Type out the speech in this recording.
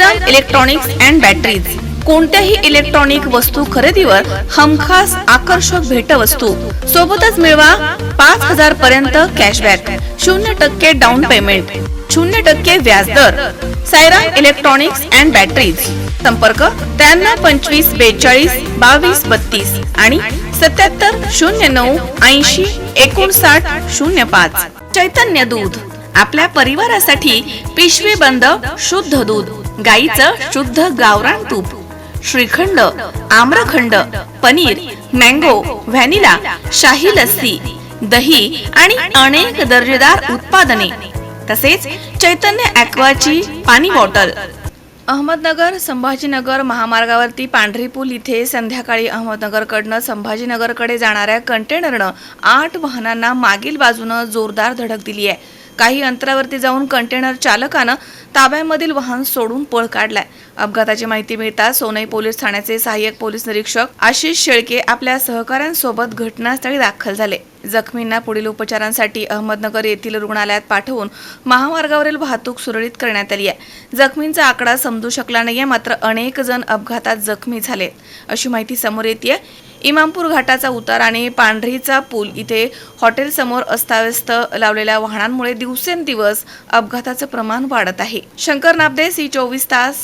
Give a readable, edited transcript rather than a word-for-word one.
Siren electronics and batteries कोणत्याही electronic वस्तू खरेदीवर हमखास आकर्षक भेटवस्तू सोबतच मिळवा 5,000 पर्यंत कॅशबॅक, 0% डाऊन पेमेंट, 0% व्याजदर. Siren electronics and batteries. संपर्क 93 25 42 32 आणि 77 09 80 59 05. चैतन्य दूध आपल्या परिवारासाठी पिशवी बंद शुद्ध दूध, गाईचं शुद्ध गावरान तूप, श्रीखंड, आम्रखंड, पनीर, मँगो, व्हॅनिला, शाही लस्सी, दही आणि अनेक दर्जेदार उत्पादने, तसेच चैतन्य ॲक्वाची पाणी बॉटल. अहमदनगर संभाजीनगर महामार्गावरती पांढरी पूल इथे संध्याकाळी अहमदनगरकडनं संभाजीनगरकडे जाणाऱ्या कंटेनरनं 8 वाहनांना मागील बाजूनं जोरदार धडक दिली आहे. काही अंतरावरती जाऊन कंटेनर चालकानं ताब्यामधील वाहन सोडून पळ काढलाय. अपघाताची माहिती मिळताच सोनई पोलीस ठाण्याचे सहाय्यक पोलीस निरीक्षक आशिष शेळके आपल्या सहकाऱ्यांसोबत घटनास्थळी दाखल झाले. जखमींना पुढील उपचारांसाठी अहमदनगर येथील रुग्णालयात पाठवून महामार्गावरील वाहतूक सुरळीत करण्यात आली आहे. जखमींचा आकडा समजू शकला नाहीये, मात्र अनेक जण अपघातात जखमी झाले अशी माहिती समोर येते. इमामपूर घाटाचा उतार आणि पांढरीचा पूल इथे हॉटेल समोर अस्ताव्यस्त लावलेल्या वाहनांमुळे दिवसेंदिवस अपघाताचं प्रमाण वाढत आहे. शंकर नाबदे, सी 24 तास.